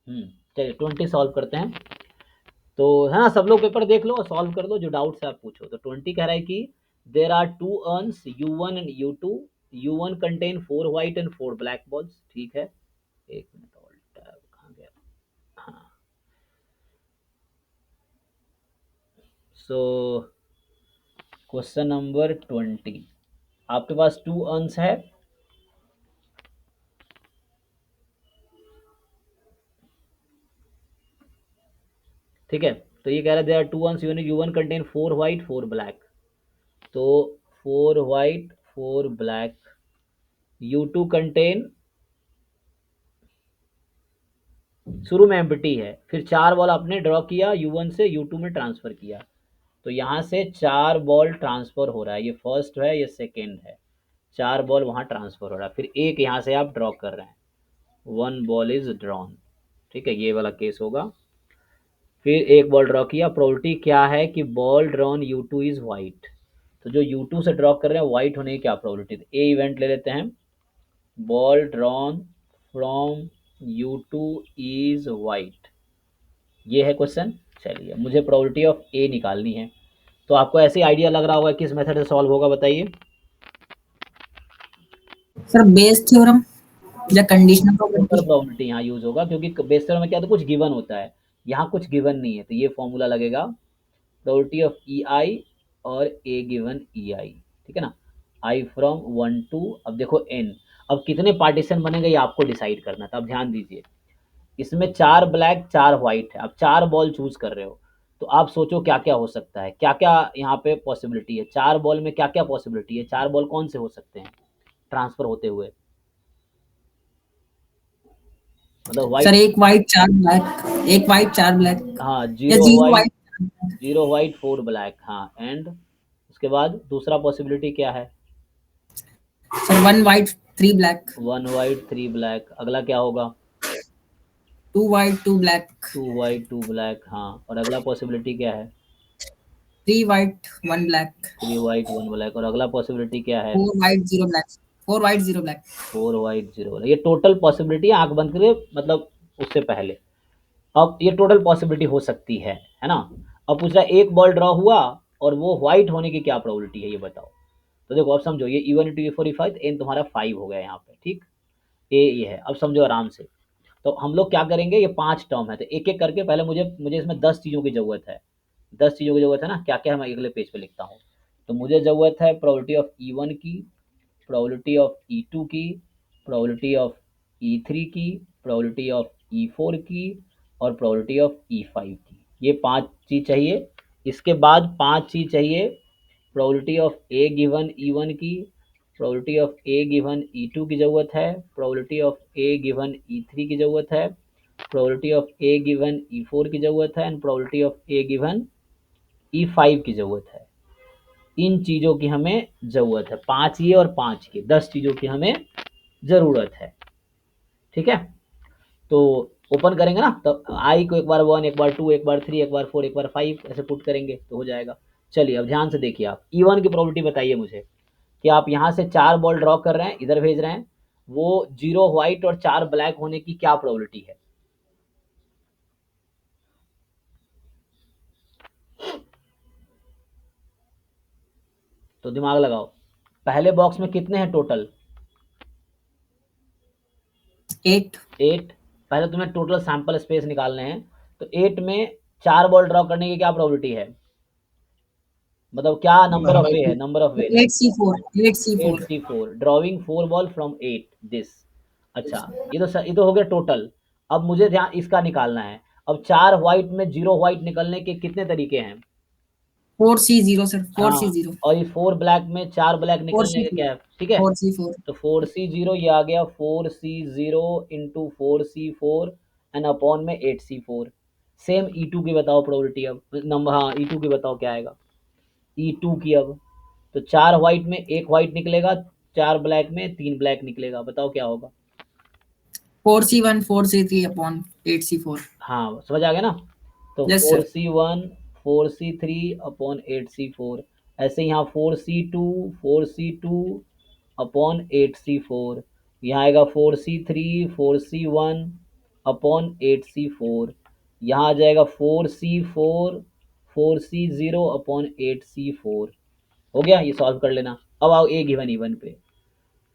चलिए 20 सॉल्व करते हैं। तो है ना, सब लोग पेपर देख लो और सॉल्व कर दो, जो डाउट्स है आप पूछो। तो 20 कह रहा है कि there are two urns U1 and U2, U1 contain 4 white and 4 black balls. ठीक है, एक मिनट और, टैब कहाँ गया? हाँ, सो क्वेश्चन नंबर 20, आपके पास टू अर्न्स है। ठीक है, तो ये कह रहा है there are two urns U1 contain 4 white 4 black. तो 4 व्हाइट 4 ब्लैक, U2 कंटेन, शुरू में एम्प्टी है, फिर 4 बॉल आपने ड्रॉ किया, U1 से U2 में ट्रांसफर किया। तो यहाँ से 4 बॉल ट्रांसफर हो रहा है, ये फर्स्ट है, ये सेकेंड है। 4 बॉल वहाँ ट्रांसफर हो रहा है, फिर एक यहाँ से आप ड्रॉ कर रहे हैं, 1 बॉल इज ड्रॉन। ठीक है, ये वाला केस होगा। फिर एक बॉल ड्रॉ किया, प्रोबेबिलिटी क्या है कि ball drawn U2 is white. तो जो U2 से ड्रॉ कर रहे हैं वाइट होने की क्या प्रोबेबिलिटी, तो ए इवेंट ले लेते हैं, ball drawn from U2 is white. ये है क्वेश्चन। चलिए, मुझे प्रोबेबिलिटी ऑफ ए निकालनी है। तो आपको ऐसे आइडिया लग रहा होगा किस मेथड से सॉल्व होगा, बताइए। सर बेस थ्योरम या कंडीशनल सुपर प्रोबेबिलिटी। प्रोबेबिलिटी यहाँ यूज होगा, क्योंकि बेस थ्योरम में क्या, तो कुछ गिवन होता है, यहाँ कुछ गिवन नहीं है, तो ये फॉर्मूला लगेगा प्रोबेबिलिटी ऑफ ई आई और ए गिवन ई आई। ठीक है ना, आई फ्रॉम 1 टू, अब देखो एन, अब कितने पार्टीशन बनेंगे ये आपको डिसाइड करना था। अब ध्यान दीजिए, इसमें 4 ब्लैक 4 व्हाइट है, अब 4 बॉल चूज कर रहे हो, तो आप सोचो क्या क्या हो सकता है, क्या क्या यहाँ पे पॉसिबिलिटी है, 4 बॉल में क्या क्या पॉसिबिलिटी है, 4 बॉल कौन से हो सकते हैं ट्रांसफर होते हुए, मतलब सर व्हाइट। एक व्हाइट चार ब्लैक, एक व्हाइट चार ब्लैक, हाँ, या जीरो जीरो व्हाइट, व्हाइट चार ब्लैक। जीरो व्हाइट 4 ब्लैक, हाँ, एंड उसके बाद दूसरा पॉसिबिलिटी क्या है, sir one white three black, 1 white 3 black, अगला क्या होगा, two white two black, 2 white 2 black, हाँ, और अगला पॉसिबिलिटी क्या है, three white one black, 3 white 1 black, और अगला पॉसिबिलिटी क्या है, four white zero black, four white zero black. 4 white 0। ये टोटल पॉसिबिलिटी आंख बंद करके, मतलब उससे पहले, अब ये टोटल पॉसिबिलिटी हो सकती है ना। अब पूछ रहा है एक बॉल ड्रॉ हुआ और वो व्हाइट होने की क्या प्रोबेबिलिटी है, ये बताओ। तो देखो अब समझो, ये E1 into E4 E5, N तुम्हारा 5 हो गया यहाँ पे, ठीक, ए ये है, अब समझो आराम से। तो हम लोग क्या करेंगे, ये 5 टर्म है, तो एक एक करके पहले मुझे मुझे इसमें 10 चीज़ों की ज़रूरत है, 10 चीज़ों की ज़रूरत है ना, क्या क्या है मैं अगले पेज पे लिखता हूँ। तो मुझे ज़रूरत है प्रोबेबिलिटी ऑफ E1 की, प्रोबेबिलिटी ऑफ E2 की, प्रोबेबिलिटी ऑफ E3 की, प्रोबेबिलिटी ऑफ E4 की, और प्रोबेबिलिटी ऑफ E5 की। ये 5 चीज़ चाहिए। इसके बाद 5 चीज़ चाहिए probability of A given E1 की, probability of A given E2 की ज़रूरत है, probability of A given E3 की ज़रूरत है, probability of A given E4 की ज़रूरत है, and probability of A given E5 की ज़रूरत है। इन चीज़ों की हमें ज़रूरत है, 5 ये और 5 ये, 10 चीज़ों की हमें ज़रूरत है। ठीक है, तो ओपन करेंगे ना, तो आई को एक बार 1, एक बार 2, एक बार 3, एक बार 4, एक बार 5 ऐसे पुट करेंगे तो हो जाएगा। चलिए अब ध्यान से देखिए, आप E1 की प्रोबेबिलिटी बताइए मुझे, कि आप यहाँ से 4 बॉल ड्रॉ कर रहे हैं, इधर भेज रहे हैं, वो 0 व्हाइट और 4 ब्लैक होने की क्या प्रोबेबिलिटी है, तो दिमाग लगाओ। पहले बॉक्स में कितने हैं टोटल, एट। 8। पहले तुम्हें टोटल सैंपल स्पेस निकालने हैं, तो 8 में 4 बॉल ड्रॉ करने की क्या प्रोबेबिलिटी है, मतलब क्या नंबर ऑफ वे है, number of way, eight C four, eight C eight four. C four, drawing 4 ball from 8 this. अच्छा, ये तो हो गया टोटल। अब मुझे ध्यान इसका निकालना है। अब 4 व्हाइट में 0 व्हाइट निकलने के कितने तरीके हैं, फोर सी जीरो सर, फोर सी हाँ, जीरो, और ये 4 ब्लैक में 4 ब्लैक फोर निकलने सी के फोर, क्या है, ठीक है। Four C four. तो 4C0 ये आ गया, 4C0 into 4C4 and upon में 8C4। सेम E2 की बताओ प्रोबेबिलिटी, अब नंबर, हाँ E2 की बताओ क्या आएगा, E2 की अब, तो 4 व्हाइट में 1 व्हाइट निकलेगा, 4 ब्लैक में 3 ब्लैक निकलेगा, बताओ क्या होगा। Four c one four c three upon eight सी फोर। हाँ, समझ आ गया ना। तो yes sir. 4C1 4C3 upon 8C4, ऐसे यहाँ 4C2 4C2 अपॉन 8C4, यहाँ आएगा 4C3 4C1 अपॉन 8c4, यहाँ आ जाएगा 4c4 4c0 अपॉन 8c4। हो गया, ये सॉल्व कर लेना। अब आओ ए गिवन इवन पे।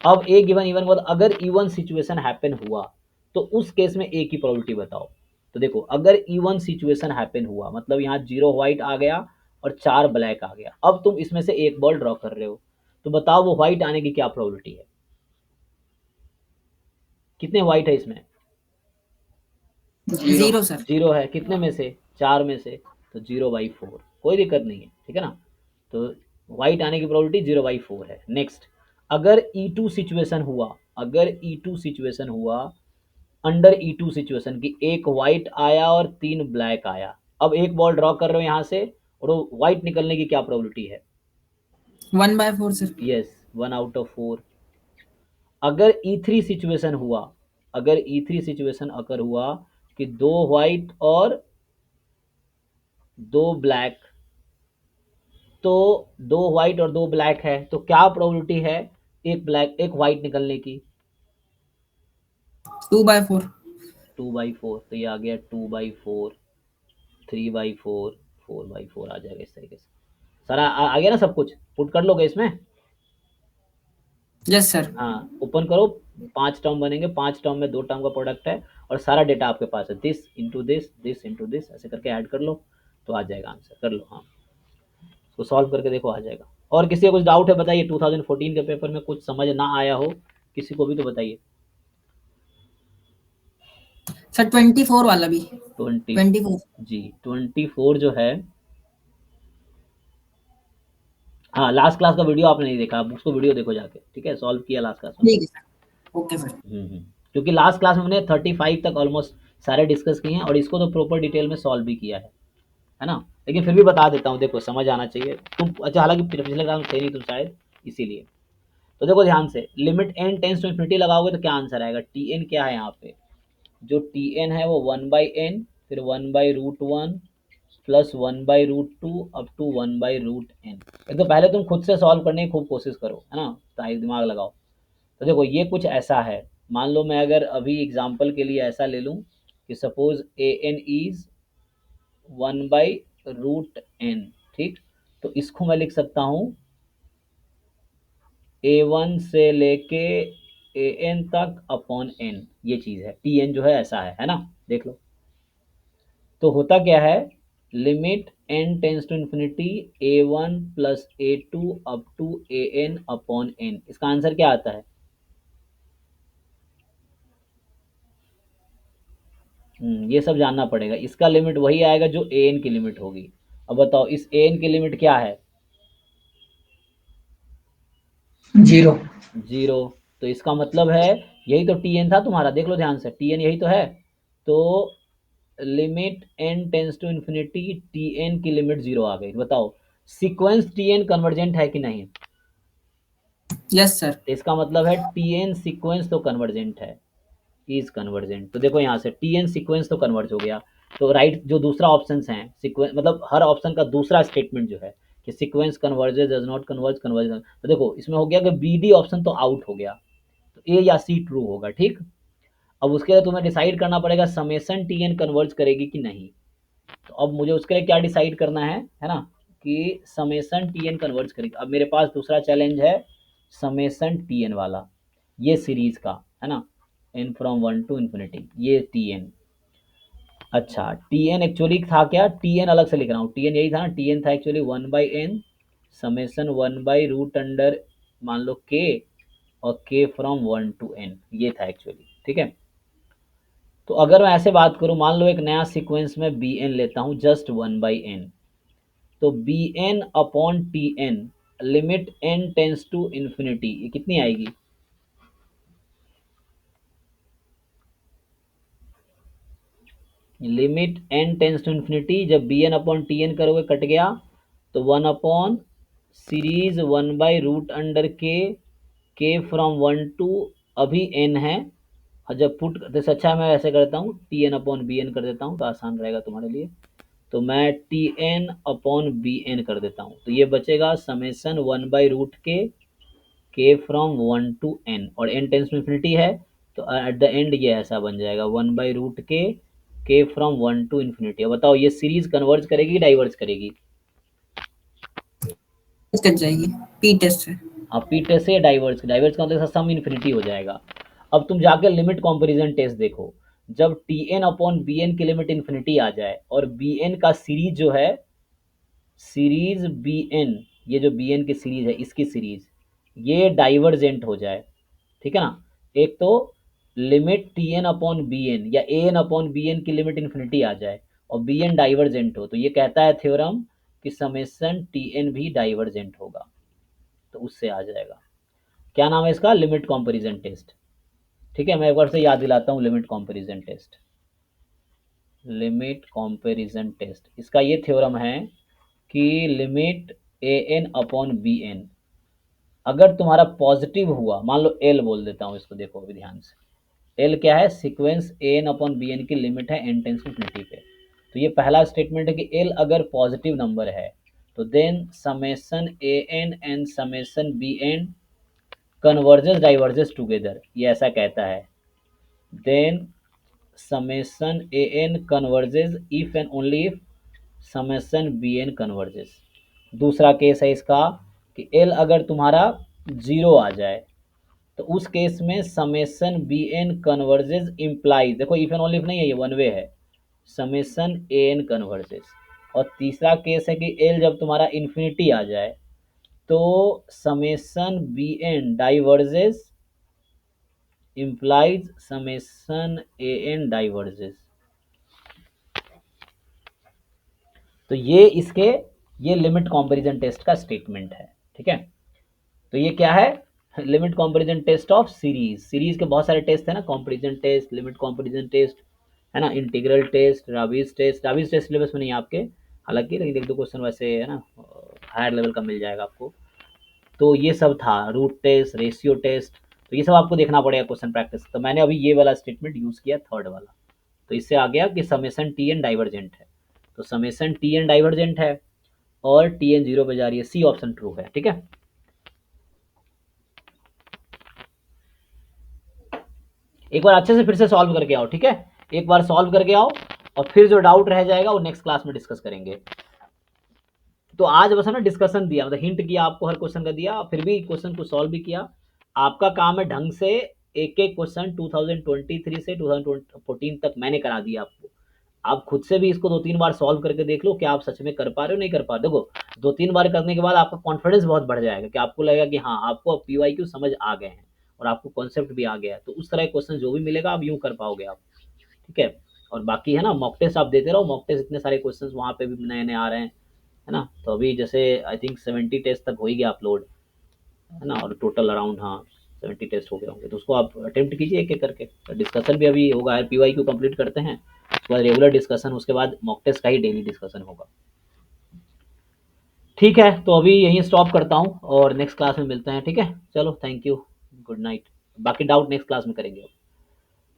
अब ए गिवन इवन मतलब अगर इवन सिचुएशन हैपन हुआ तो उस केस में ए की प्रोबेबिलिटी बताओ। तो देखो अगर इवन सिचुएशन हैपन हुआ मतलब यहाँ 0 व्हाइट आ गया और 4 ब्लैक आ गया, अब तुम इसमें से एक बॉल ड्रॉ कर रहे हो, तो बताओ वो व्हाइट आने की क्या प्रोबेबिलिटी है? कितने व्हाइट है इसमें? 0 सर। 0 है। कितने में से? 4 में से, तो 0/4, कोई दिक्कत नहीं है, ठीक है ना। तो व्हाइट आने की प्रोबेबिलिटी 0/4 है। नेक्स्ट, अगर E2 सिचुएशन हुआ, अगर E2 सिचुएशन हुआ, अंडर E2 सिचुएशन की एक व्हाइट आया और 3 ब्लैक आया, अब एक बॉल ड्रॉ कर रहे हो यहाँ से और वो व्हाइट निकलने की क्या प्रोबेबिलिटी है? 1/4 सर। यस, 1/4। अगर E3 सिचुएशन हुआ, अगर E3 सिचुएशन अकर हुआ कि 2 व्हाइट और 2 ब्लैक, तो 2 व्हाइट और 2 ब्लैक है, तो क्या प्रोबेबिलिटी है एक ब्लैक एक व्हाइट निकलने की? 2/4। 2/4, तो ये आ गया 2/4, 3/4, 4/4 आ जाएगा इस तरीके से। सारा आ गया ना सब कुछ? पुट कर लोगे इसमें? Yes sir. हाँ, ओपन करो, 5 टर्म बनेंगे, 5 टर्म में 2 टर्म का प्रोडक्ट है और सारा डेटा आपके पास है। This into this, this into this, ऐसे करके ऐड कर लो तो आ जाएगा आंसर। कर लो, हाँ, उसको सॉल्व करके देखो, आ जाएगा। और किसी का कुछ डाउट है बताइए, 2014 के पेपर में कुछ समझ ना आया हो किसी को भी तो बताइए। सर 24 वाला भी। 24 जी 24 जो है, हाँ, लास्ट क्लास का वीडियो आपने नहीं देखा, आप उसको वीडियो देखो जाके, ठीक है, सॉल्व किया लास्ट क्लास में। ठीक है सर। Okay sir. क्योंकि लास्ट क्लास में हमने 35 तक ऑलमोस्ट सारे डिस्कस किए हैं और इसको तो प्रॉपर डिटेल में सॉल्व भी किया है ना। लेकिन फिर भी बता देता हूँ, देखो समझ आना चाहिए तुम। अच्छा, हालांकि पिछले क्लास में थे नहीं तुम शायद, इसीलिए। तो देखो ध्यान से, limit n tends to infinity लगाओगे तो क्या आंसर आएगा? टी एन क्या है यहाँ पे? जो टी एन है वो 1/n, फिर 1/√1 प्लस 1/√2 अप टू 1/√n। एक तो पहले तुम खुद से सॉल्व करने की खूब कोशिश करो, है ना, ताकि दिमाग लगाओ। तो देखो ये कुछ ऐसा है, मान लो मैं अगर अभी एग्जांपल के लिए ऐसा ले लूँ कि suppose A N is 1/√n, ठीक। तो इसको मैं लिख सकता हूँ a1 से लेके an तक अपॉन n, ये चीज़ है। tn जो है ऐसा है ना, देख लो। तो होता क्या है, limit n tends to infinity a1 plus a2 up to an upon n, इसका आंसर क्या आता है? ये सब जानना पड़ेगा। इसका लिमिट वही आएगा जो an की लिमिट होगी। अब बताओ इस an की लिमिट क्या है? 0। 0। तो इसका मतलब है यही तो tn था तुम्हारा, देख लो ध्यान से, tn यही तो है। तो limit n tends to infinity tn की लिमिट 0 आ गई। बताओ सीक्वेंस tn कन्वर्जेंट है कि नहीं? Yes sir. इसका मतलब है tn सीक्वेंस तो कन्वर्जेंट है, इज कन्वर्जेंट। तो देखो यहाँ से tn सीक्वेंस तो कन्वर्ज हो गया। तो राइट जो दूसरा ऑप्शन है सीक्वेंस, मतलब हर ऑप्शन का दूसरा स्टेटमेंट जो है कि sequence converges does not converge, converge. तो देखो इसमें हो गया कि बी डी ऑप्शन तो आउट हो गया, तो ए या सी ट्रू होगा, ठीक। अब उसके लिए तुम्हें डिसाइड करना पड़ेगा समेसन टी एन कन्वर्ज करेगी कि नहीं। तो अब मुझे उसके लिए क्या डिसाइड करना है ना, कि समेसन टी एन कन्वर्ज करेगी। अब मेरे पास दूसरा चैलेंज है समेसन टी एन वाला, ये सीरीज का, है ना, एन फ्रॉम 1 टू इन्फिनिटी, ये टी एन। अच्छा, टी एन एक्चुअली था क्या? टी एन अलग से लिख रहा हूँ, टी एन यही था ना, टी एन था एक्चुअली 1/n समेसन 1/√अंडर मान लो के, और के फ्रॉम 1 टू n, ये था एक्चुअली, ठीक है। तो अगर मैं ऐसे बात करूं, मान लो एक नया सीक्वेंस में बी एन लेता हूं, जस्ट 1/n, तो b n upon t n limit n tends to infinity, ये कितनी आएगी? Limit n tends to infinity, जब b n upon t n करोगे कट गया, तो 1 अपॉन सीरीज 1/√अंडर के फ्रॉम 1 टू, अभी n है, और जब पुट करते से अच्छा मैं ऐसे करता हूँ, T N upon B N कर देता हूँ तो आसान रहेगा तुम्हारे लिए। तो मैं T N upon B N कर देता हूँ, तो ये बचेगा समेसन 1/√के फ्रॉम 1 टू n, और n टेंस टू इन्फिनिटी है, तो एट द एंड ये ऐसा बन जाएगा 1/√k k from 1 to infinity. अब बताओ ये सीरीज कन्वर्ज करेगी डाइवर्ज करेगी? कर जाएगी, पी टेस्ट है। अब पी टेस्ट से डाइवर्ज डाइवर्ज का मतलब सम इन्फिनिटी हो जाएगा। अब तुम जाकर लिमिट कंपैरिजन टेस्ट देखो, जब T N upon B N की लिमिट इन्फिनिटी आ जाए और बी एन का सीरीज जो है, सीरीज बी एन, ये जो बी एन की सीरीज है इसकी सीरीज ये डाइवर्जेंट हो जाए, ठीक है ना। एक तो limit T N upon B N या A N upon B N की लिमिट इन्फिनिटी आ जाए और बी एन डाइवर्जेंट हो, तो ये कहता है थ्योरम कि समेसन टी एन भी डाइवर्जेंट होगा। तो उससे आ जाएगा, क्या नाम है इसका, लिमिट कंपैरिजन टेस्ट। ठीक है, मैं एक बार से याद दिलाता हूँ limit comparison test. Limit comparison test इसका ये थ्योरम है कि limit A N upon B N अगर तुम्हारा पॉजिटिव हुआ, मान लो एल बोल देता हूँ इसको, देखो अभी ध्यान से, एल क्या है, सीक्वेंस ए एन अपॉन बी एन की लिमिट है एन टेंस टू इन्फिनिटी पे। तो ये पहला स्टेटमेंट है कि एल अगर पॉजिटिव नंबर है तो then summation A N and summation B N converges diverges together, ये ऐसा कहता है। Then summation an converges if and only if summation bn converges। दूसरा केस है इसका कि l अगर तुम्हारा 0 आ जाए तो उस केस में summation B N converges implies, देखो इफ एंड ओनली इफ नहीं है, ये वन वे है, समेसन ए एन कन्वर्जेस। और तीसरा केस है कि एल जब तुम्हारा इन्फिनिटी आ जाए तो summation B N diverges implies summation an diverges। तो ये इसके, ये लिमिट कंपैरिजन टेस्ट का स्टेटमेंट है, ठीक है। तो ये क्या है, limit comparison test of series. Series के बहुत सारे टेस्ट है ना, comparison test, limit comparison test, है ना, integral test, Raabe's test. Raabe's test syllabus में नहीं है आपके हालांकि, लेकिन एक दो क्वेश्चन वैसे है ना हायर लेवल का मिल जाएगा आपको। तो ये सब था, रूट टेस्ट, रेशियो टेस्ट, तो ये सब आपको देखना पड़ेगा क्वेश्चन प्रैक्टिस। तो मैंने अभी ये वाला स्टेटमेंट यूज़ किया, थर्ड वाला। तो इससे आ गया कि समेसन टी एन डाइवर्जेंट है, तो समेसन टी एन डाइवर्जेंट है और टी एन 0 पे जा रही है, सी ऑप्शन ट्रू है, ठीक है। एक बार अच्छे से फिर से सॉल्व करके आओ, ठीक है, एक बार सॉल्व करके आओ और फिर जो डाउट रह जाएगा वो नेक्स्ट क्लास में डिस्कस करेंगे। तो आज बस है ना डिस्कशन दिया, मतलब हिंट किया आपको हर क्वेश्चन का दिया, फिर भी क्वेश्चन को सॉल्व भी किया। आपका काम है ढंग से एक एक क्वेश्चन 2023 से 2014 तक मैंने करा दिया आपको। आप खुद से भी इसको 2-3 बार सॉल्व करके देख लो कि आप सच में कर पा रहे हो नहीं कर पा रहे। देखो 2-3 बार करने के बाद आपका कॉन्फिडेंस बहुत बढ़ जाएगा कि आपको लगेगा कि हाँ आपको पीवाईक्यू समझ आ गए हैं और आपको कॉन्सेप्ट भी आ गया है। तो उस तरह क्वेश्चन जो भी मिलेगा आप यूँ कर पाओगे आप, ठीक है। और बाकी है ना मॉक टेस्ट आप देते रहो, मॉक टेस्ट इतने सारे क्वेश्चन वहाँ पे भी नए नए आ रहे हैं, है ना। तो अभी जैसे आई थिंक 70 टेस्ट तक हो ही गया अपलोड, है ना, और टोटल अराउंड हाँ 70 टेस्ट हो गए होंगे। तो उसको आप अटेम्प्ट कीजिए एक एक करके। तो डिस्कशन भी अभी होगा, पीवाईक्यू कंप्लीट करते हैं उसके बाद रेगुलर डिस्कशन, उसके बाद मॉक टेस्ट का ही डेली डिस्कशन होगा। ठीक है, तो अभी यहीं स्टॉप करता हूँ और नेक्स्ट क्लास में मिलते हैं, ठीक है। चलो थैंक यू, गुड नाइट। बाकी डाउट नेक्स्ट क्लास में करेंगे।